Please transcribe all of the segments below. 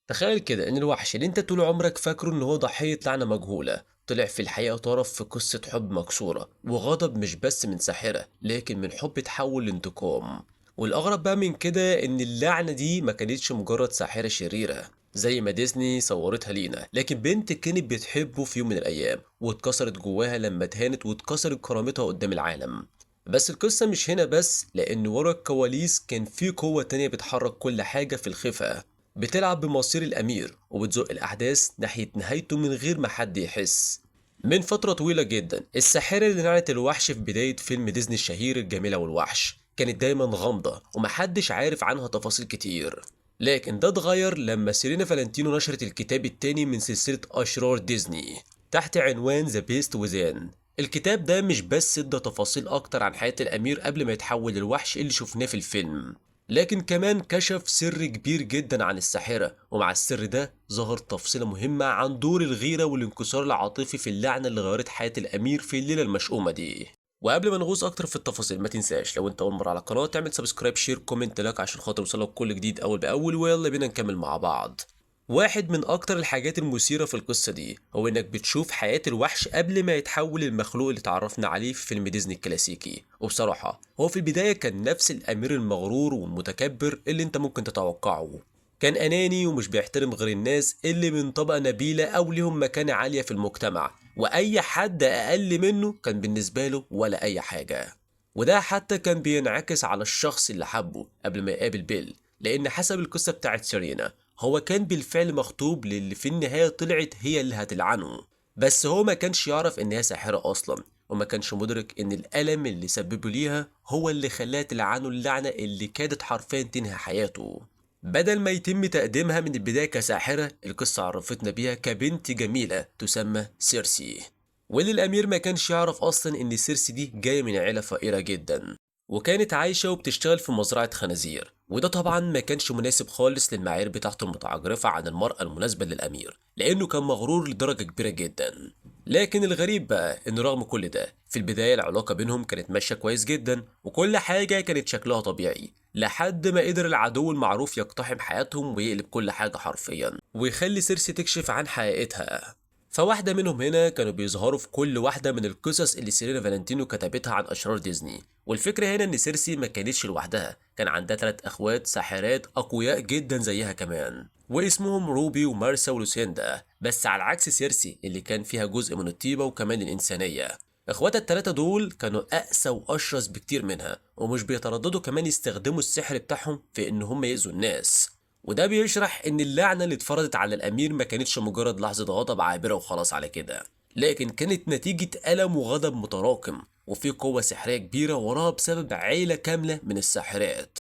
تخيل كده ان الوحش اللي انت طول عمرك فاكره ان هو ضحية لعنة مجهولة طلع في الحقيقة طرف في قصة حب مكسورة وغضب، مش بس من ساحرة لكن من حب اتحول لانتقام. والأغرب بقى من كده إن اللعنة دي ما كانتش مجرد ساحرة شريرة زي ما ديزني صورتها لينا، لكن بنت كانت بتحبه في يوم من الأيام واتكسرت جواها لما اتهانت واتكسرت كرامتها قدام العالم. بس القصة مش هنا بس، لأن ورا الكواليس كان في قوة تانية بتحرك كل حاجة في الخفة، بتلعب بمصير الأمير وبتزق الأحداث ناحية نهايته من غير ما حد يحس. من فترة طويلة جدا الساحرة اللي نعت الوحش في بداية فيلم ديزني الشهير الجميلة والوحش كانت دايما غامضة ومحدش عارف عنها تفاصيل كتير. لكن ده اتغير لما سيرينا فالنتينو نشرت الكتاب التاني من سلسلة أشرار ديزني تحت عنوان ذا بيست وذين. الكتاب ده مش بس ادى تفاصيل أكتر عن حياة الأمير قبل ما يتحول للوحش اللي شفناه في الفيلم، لكن كمان كشف سر كبير جدا عن الساحرة، ومع السر ده ظهر تفصيلة مهمة عن دور الغيرة والانكسار العاطفي في اللعنة اللي غيرت حياة الأمير في الليلة المشؤومة دي. وقبل ما نغوص أكتر في التفاصيل ما تنساش لو أنت أول مرة على القناة تعمل سبسكرايب شير كومنت لك عشان خاطر يوصلك كل جديد أول بأول، ويلا بينا نكمل مع بعض. واحد من أكتر الحاجات المثيرة في القصة دي هو إنك بتشوف حياة الوحش قبل ما يتحول المخلوق اللي اتعرفنا عليه في فيلم ديزني الكلاسيكي، وبصراحة هو في البداية كان نفس الأمير المغرور والمتكبر اللي أنت ممكن تتوقعه. كان أناني ومش بيحترم غير الناس اللي من طبقة نبيلة أو ليهم مكانة عالية في المجتمع، وأي حد أقل منه كان بالنسبة له ولا أي حاجة. وده حتى كان بينعكس على الشخص اللي حبه قبل ما يقابل بيل، لأن حسب القصة بتاعت سيرينا هو كان بالفعل مخطوب للي في النهاية طلعت هي اللي هتلعنه. بس هو ما كانش يعرف إنها ساحرة أصلا، وما كانش مدرك إن الألم اللي سببه ليها هو اللي خلاها تلعنه اللعنة اللي كادت حرفيا تنهي حياته. بدل ما يتم تقديمها من البداية كساحرة، القصة عرفتنا بيها كبنت جميلة تسمى سيرسي، واللي الأمير ما كانش يعرف أصلا إن سيرسي دي جاية من عيلة فقيرة جدا، وكانت عايشة وبتشتغل في مزرعة خنازير، وده طبعا ما كانش مناسب خالص للمعايير بتاعته المتعجرفة عن المرأة المناسبة للأمير، لأنه كان مغرور لدرجة كبيرة جدا. لكن الغريب بقى إن رغم كل ده في البداية العلاقة بينهم كانت ماشية كويس جدا وكل حاجة كانت شكلها طبيعي، لحد ما قدر العدو المعروف يقتحم حياتهم ويقلب كل حاجة حرفيا ويخلي سيرسي تكشف عن حقيقتها. فواحدة منهم هنا كانوا بيظهروا في كل واحدة من القصص اللي سيرينا فالنتينو كتبتها عن أشرار ديزني. والفكرة هنا إن سيرسي ما كانتش لوحدها، كان عندها 3 أخوات ساحرات أقوياء جدا زيها كمان، واسمهم روبي ومارسا ولوسيندا، بس على عكس سيرسي اللي كان فيها جزء من الطيبة وكمان الإنسانية. اخواتها ال3 دول كانوا أقسى وأشرس بكتير منها، ومش بيترددوا كمان يستخدموا السحر بتاعهم في إن هم يأذوا الناس. وده بيشرح ان اللعنة اللي اتفرضت على الامير ما كانتش مجرد لحظة غضب عابرة وخلاص على كده، لكن كانت نتيجة ألم وغضب متراكم، وفي قوة سحرية كبيرة وراها بسبب عيلة كاملة من الساحرات.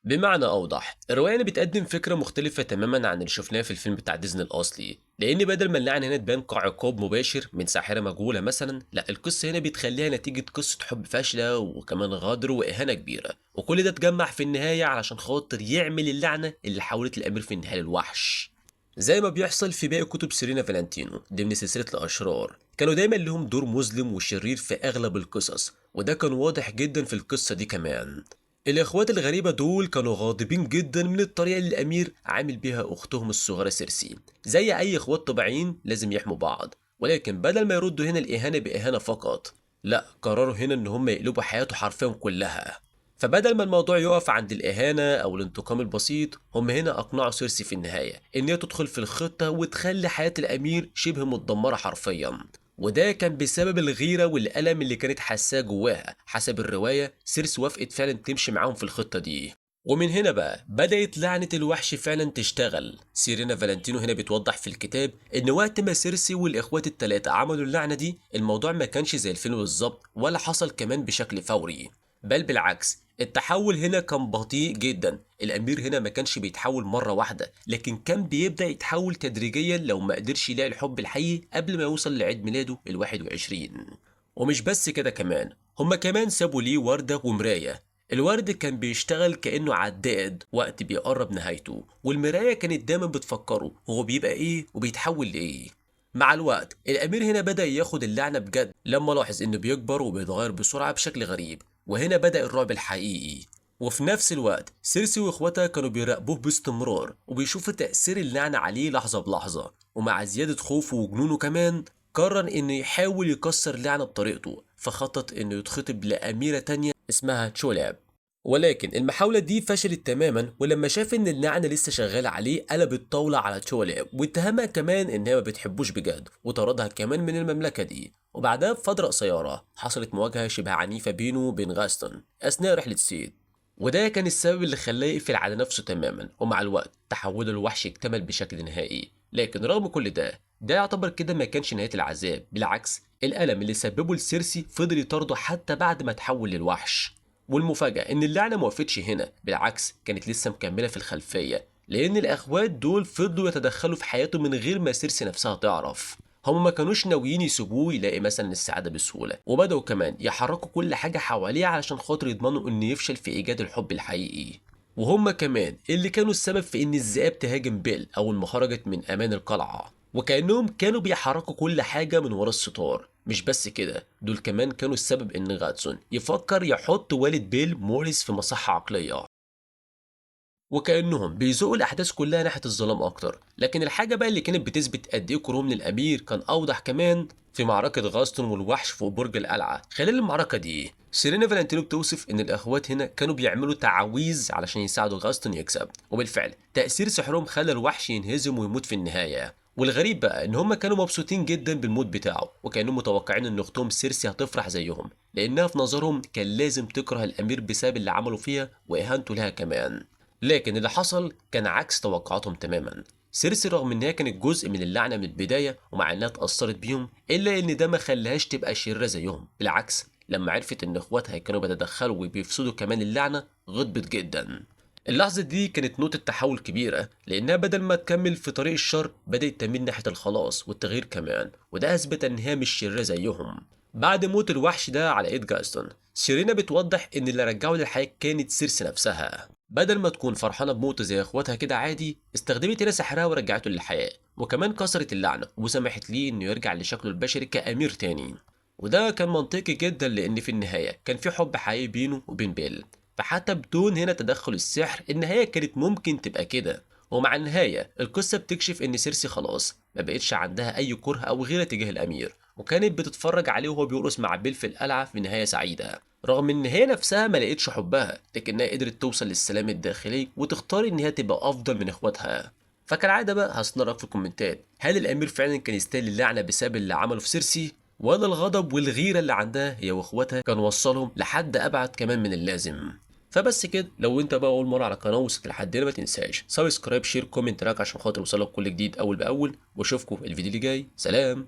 بمعنى أوضح، الرواية هنا بتقدم فكرة مختلفة تماما عن اللي شفناه في الفيلم بتاع ديزني الأصلي، لأن بدل ما اللعنة هنا تبان كعقاب مباشر من ساحرة مجهولة مثلا، لا القصة هنا بتخليها نتيجة قصة حب فاشلة وكمان غدر وإهانة كبيرة، وكل ده اتجمع في النهاية علشان خاطر يعمل اللعنة اللي حولت الأمير في النهاية للوحش. زي ما بيحصل في باقي كتب سيرينا فالنتينو ضمن سلسلة الأشرار، كانوا دايما لهم دور مظلم وشرير في أغلب القصص، وده كان واضح جدا في القصة دي كمان. الإخوات الغريبة دول كانوا غاضبين جدا من الطريقة اللي الأمير عامل بيها أختهم الصغيرة سيرسي، زي أي إخوات طبيعيين لازم يحموا بعض، ولكن بدل ما يردوا هنا الإهانة بإهانة فقط، لا قرروا هنا إن هم يقلبوا حياته حرفيا كلها. فبدل ما الموضوع يقف عند الإهانة أو الانتقام البسيط، هم هنا أقنعوا سيرسي في النهاية إن هي تدخل في الخطة وتخلي حياة الأمير شبه متدمرة حرفيا، وده كان بسبب الغيرة والألم اللي كانت حاساه جواها. حسب الرواية سيرسي وافقت فعلا تمشي معاهم في الخطة دي، ومن هنا بقى بدأت لعنة الوحش فعلا تشتغل. سيرينا فالنتينو هنا بتوضح في الكتاب إن وقت ما سيرسي والإخوات ال3 عملوا اللعنة دي، الموضوع ما كانش زي الفيلم بالظبط ولا حصل كمان بشكل فوري، بل بالعكس التحول هنا كان بطيء جدا. الأمير هنا ما كانش بيتحول مرة واحدة، لكن كان بيبدأ يتحول تدريجيا لو ما قدرش يلاقي الحب الحقيقي قبل ما يوصل لعيد ميلاده ال21. ومش بس كده كمان، هما كمان سابوا ليه وردة ومراية. الورد كان بيشتغل كأنه عداد وقت بيقرب نهايته، والمراية كانت دايما بتفكره هو بيبقى ايه وبيتحول لايه. مع الوقت الأمير هنا بدأ ياخد اللعنة بجد لما لاحظ إنه بيكبر وبيتغير بسرعة بشكل غريب، وهنا بدأ الرعب الحقيقي. وفي نفس الوقت سيرسي واخواتها كانوا بيراقبوه باستمرار وبيشوفوا تأثير اللعنة عليه لحظة بلحظة، ومع زيادة خوفه وجنونه كمان قرر انه يحاول يكسر اللعنة بطريقته، فخطط انه يتخطب لأميرة تانية اسمها تشولاب. ولكن المحاولة دي فشلت تماما، ولما شاف ان اللعنة لسه شغالة عليه قلب الطاولة على تشولاب واتهمها كمان انها ما بتحبوش بجد، وطردها كمان من المملكة دي. وبعدها بفترة قصيرة حصلت مواجهة شبه عنيفة بينه وبين غاستون أثناء رحلة سيد، وده كان السبب اللي خلاه يقفل على نفسه تماما، ومع الوقت تحوله الوحش اكتمل بشكل نهائي. لكن رغم كل ده يعتبر كده ما كانش نهاية العذاب، بالعكس الألم اللي سببه لسيرسي فضل يطارده حتى بعد ما تحول للوحش. والمفاجأة إن اللعنة ما وقفتش هنا، بالعكس كانت لسه مكملة في الخلفية، لأن الأخوات دول فضلوا يتدخلوا في حياته من غير ما سيرسي نفسها تعرف. هما ما كانوش ناويين يسيبوه يلاقي مثلا السعادة بسهولة، وبدأوا كمان يحركوا كل حاجة حواليه علشان خاطر يضمنوا إنه يفشل في إيجاد الحب الحقيقي. وهم كمان اللي كانوا السبب في إن الذئاب تهاجم بيل أول ما خرجت من أمان القلعة، وكأنهم كانوا بيحركوا كل حاجة من ورا الستار. مش بس كده، دول كمان كانوا السبب إن غاتسون يفكر يحط والد بيل موريس في مصحة عقلية، وكأنهم بيزقوا الأحداث كلها ناحية الظلام أكتر. لكن الحاجة بقى اللي كانت بتثبت قد إيه كرههم للأمير كان أوضح كمان في معركة غاستون والوحش فوق برج القلعة. خلال المعركة دي سيرينا فالنتينو بتوصف إن الأخوات هنا كانوا بيعملوا تعاويذ علشان يساعدوا غاستون يكسب، وبالفعل تأثير سحرهم خلى الوحش ينهزم ويموت في النهاية. والغريب بقى إن هم كانوا مبسوطين جدا بالموت بتاعه، وكانوا متوقعين إن أختهم سيرسي هتفرح زيهم، لأنها في نظرهم كان لازم تكره الأمير بسبب اللي عمله فيها وإهانته لها كمان. لكن اللي حصل كان عكس توقعاتهم تماما. سيرسي رغم انها كانت جزء من اللعنة من البداية ومع انها اتأثرت بيهم، الا ان ده ما خلاهاش تبقى شريرة زيهم. بالعكس لما عرفت ان اخواتها كانوا بيتدخلوا وبيفسدوا كمان اللعنة غضبت جدا. اللحظة دي كانت نقطة تحول كبيرة، لأنها بدل ما تكمل في طريق الشر بدأت تميل ناحية الخلاص والتغيير كمان، وده أثبت إنها مش شريرة زيهم. بعد موت الوحش ده على إيد جاستون، سيرينا بتوضح إن اللي رجعه للحياة كانت سيرسي نفسها. بدل ما تكون فرحانة بموته زي إخواتها كده عادي، استخدمت هنا سحرها ورجعته للحياة، وكمان كسرت اللعنة وسمحت ليه إنه يرجع لشكله البشري كأمير تاني. وده كان منطقي جدا، لأن في النهاية كان في حب حقيقي بينه وبين بيل، فحتى بدون هنا تدخل السحر النهاية كانت ممكن تبقى كده. ومع النهاية القصة بتكشف إن سيرسي خلاص ما بقتش عندها أي كره أو غيرة تجاه الأمير، وكانت بتتفرج عليه وهو بيرقص مع بيل في القلعة في نهاية سعيدة. رغم إن هي نفسها ما لقتش حبها، لكنها قدرت توصل للسلام الداخلي وتختار إن هي تبقى أفضل من إخواتها. فكالعادة بقى هستنى رأيك في الكومنتات، هل الأمير فعلا كان يستاهل اللعنة بسبب اللي عمله في سيرسي، ولا الغضب والغيرة اللي عندها هي واخواتها كان وصلهم لحد أبعد كمان من اللازم؟ فبس كده، لو انت بقى اول مره على القناه وصلت لحد هنا ما تنساش سبسكرايب شير كومنت راك عشان خاطر يوصلك كل جديد اول باول، واشوفكم الفيديو اللي جاي. سلام.